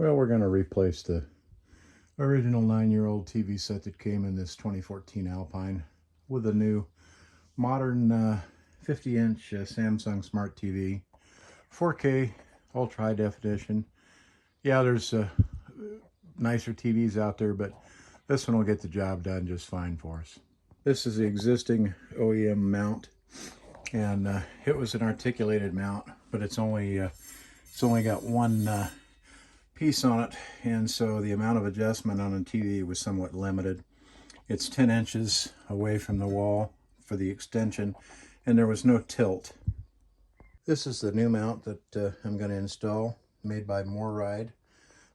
Well, we're going to replace the original 9-year-old TV set that came in this 2014 Alpine with a new modern 50-inch Samsung Smart TV, 4K, ultra high definition. Yeah, there's nicer TVs out there, but this one will get the job done just fine for us. This is the existing OEM mount, and it was an articulated mount, but it's only got one piece on it, and so the amount of adjustment on a TV was somewhat limited. It's 10 inches away from the wall for the extension, and there was no tilt. This is the new mount that I'm going to install, made by MORryde.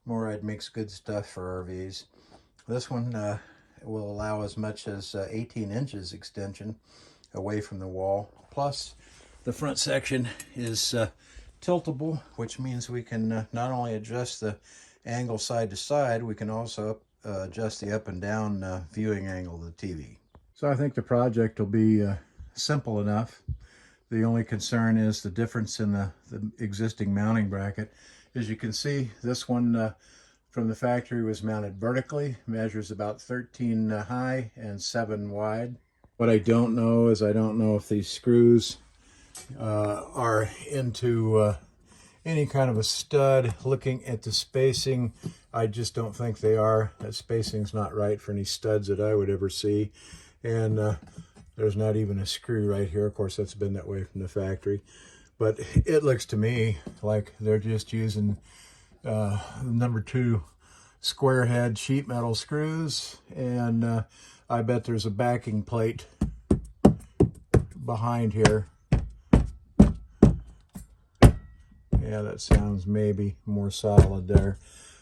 MORryde makes good stuff for RVs. This one will allow as much as 18 inches extension away from the wall. Plus, the front section is tiltable, which means we can not only adjust the angle side to side, we can also adjust the up and down viewing angle of the TV. So I think the project will be simple enough. The only concern is the difference in the existing mounting bracket. As you can see, this one from the factory was mounted vertically, measures about 13 high and 7 wide. What I don't know is I don't know if these screws are into any kind of a stud. Looking at the spacing, I just don't think they are. That spacing's not right for any studs that I would ever see. And there's not even a screw right here. Of course, that's been that way from the factory. But it looks to me like they're just using number 2 square head sheet metal screws. And I bet there's a backing plate behind here. Yeah, that sounds maybe more solid there.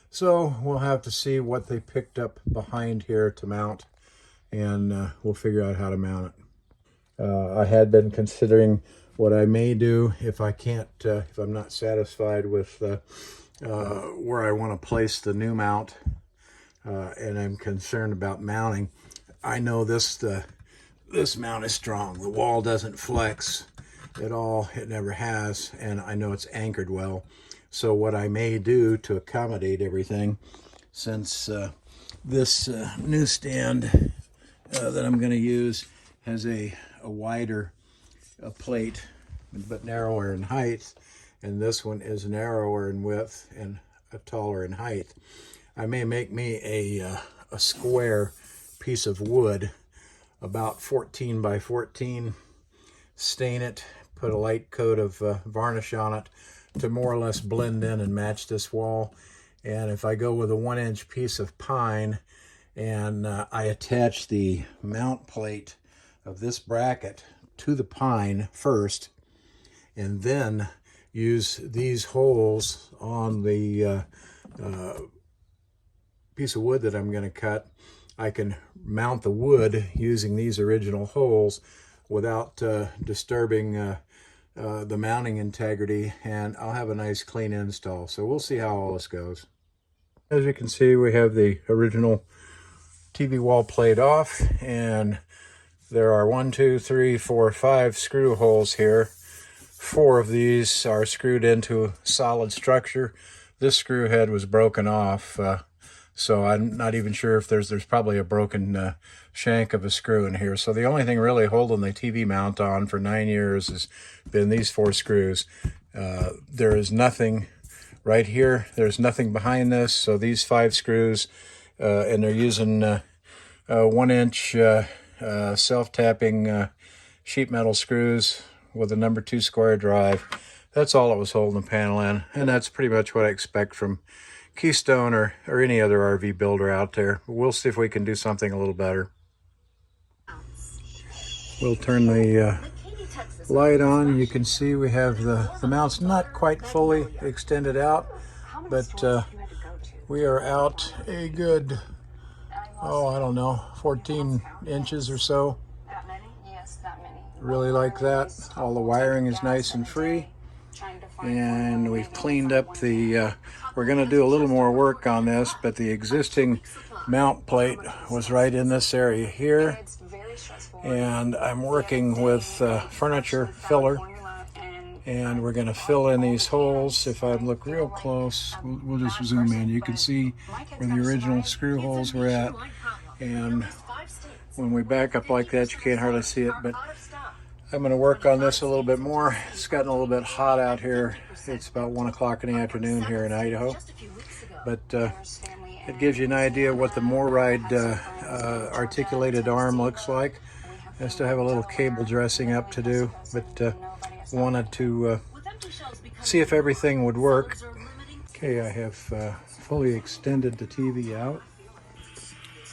So we'll have to see what they picked up behind here to mount, and we'll figure out how to mount it. I had been considering what I may do if I can't, if I'm not satisfied with where I want to place the new mount, and I'm concerned about mounting. I know this mount is strong. The wall doesn't flex at all. It never has, and I know it's anchored well. So what I may do to accommodate everything, since this new stand that I'm going to use has a wider plate but narrower in height, and this one is narrower in width and taller in height, I may make me a square piece of wood about 14 by 14, stain it, put a light coat of varnish on it to more or less blend in and match this wall. And if I go with a 1-inch piece of pine and I attach the mount plate of this bracket to the pine first, and then use these holes on the piece of wood that I'm going to cut, I can mount the wood using these original holes without disturbing the mounting integrity, and I'll have a nice clean install. So we'll see how all this goes. As you can see, we have the original TV wall plate off, and there are 1, 2, 3, 4, 5 screw holes here. 4 of these are screwed into solid structure. This screw head was broken off, so I'm not even sure if there's probably a broken shank of a screw in here. So the only thing really holding the TV mount on for 9 years has been these 4 screws. There is nothing right here. There's nothing behind this. So these 5 screws, and they're using 1-inch self-tapping sheet metal screws with a number 2 square drive. That's all it was holding the panel in, and that's pretty much what I expect from Keystone or any other RV builder out there. We'll see if we can do something a little better. We'll turn the light on. You can see we have the mounts not quite fully extended out, but we are out a good, I don't know, 14 inches or so. Really like that. All the wiring is nice and free. And we've cleaned up the, we're going to do a little more work on this, but the existing mount plate was right in this area here. And I'm working with furniture filler And we're going to fill in these holes. If I look real close, we'll just zoom in. You can see where the original screw holes were at. And when we back up like that, you can't hardly see it, but I'm going to work on this a little bit more. It's gotten a little bit hot out here. It's about 1 o'clock in the afternoon here in Idaho. But it gives you an idea what the MORryde articulated arm looks like. I still have a little cable dressing up to do, but wanted to see if everything would work. Okay, I have fully extended the TV out,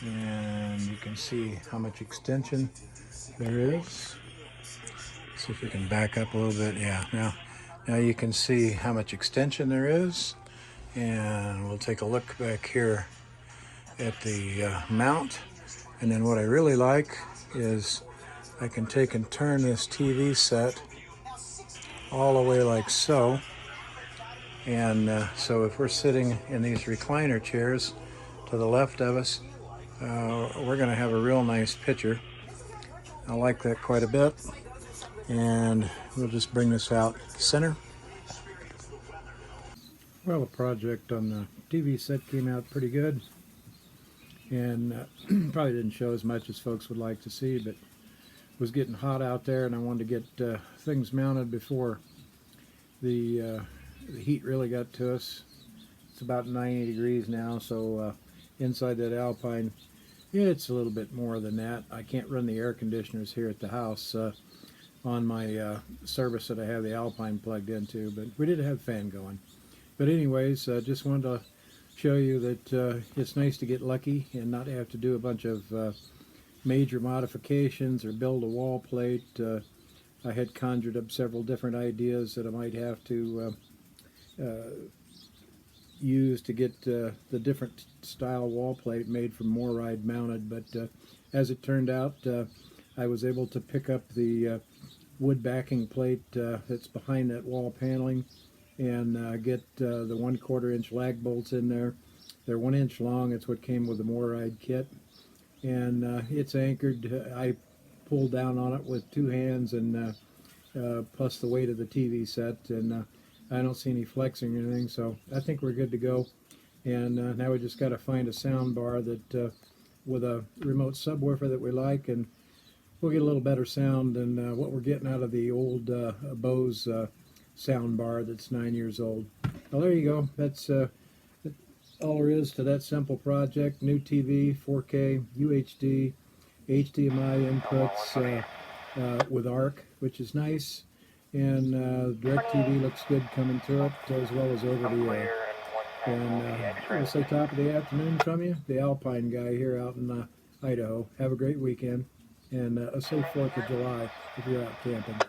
and you can see how much extension there is. See if we can back up a little bit. Yeah, now you can see how much extension there is. And we'll take a look back here at the mount. And then what I really like is I can take and turn this TV set all the way like so. And so if we're sitting in these recliner chairs to the left of us, we're going to have a real nice picture. I like that quite a bit. And we'll just bring this out center. Well, the project on the TV set came out pretty good, and probably didn't show as much as folks would like to see, but it was getting hot out there, and I wanted to get things mounted before the heat really got to us. It's about 90 degrees now, so inside that Alpine, yeah, it's a little bit more than that. I can't run the air conditioners here at the house on my service that I have the Alpine plugged into, but we did have a fan going. But anyways, just wanted to show you that it's nice to get lucky and not have to do a bunch of major modifications or build a wall plate. I had conjured up several different ideas that I might have to use to get the different style wall plate made from MORryde mounted, but as it turned out, I was able to pick up the wood backing plate that's behind that wall paneling and get the 1/4 inch lag bolts in there. They're 1 inch long. It's what came with the MORryde kit, and it's anchored. I pulled down on it with 2 hands and plus the weight of the TV set, and I don't see any flexing or anything, so I think we're good to go. And now we just got to find a sound bar that with a remote subwoofer that we like, and we'll get a little better sound than what we're getting out of the old Bose sound bar that's 9 years old. Well, there you go. That's all there is to that simple project. New TV, 4K, UHD, HDMI inputs with ARC, which is nice, and DirecTV looks good coming through it, as well as over the air. And we'll say top of the afternoon from you, the Alpine guy here out in Idaho. Have a great weekend, and a safe 4th of July if you're out camping.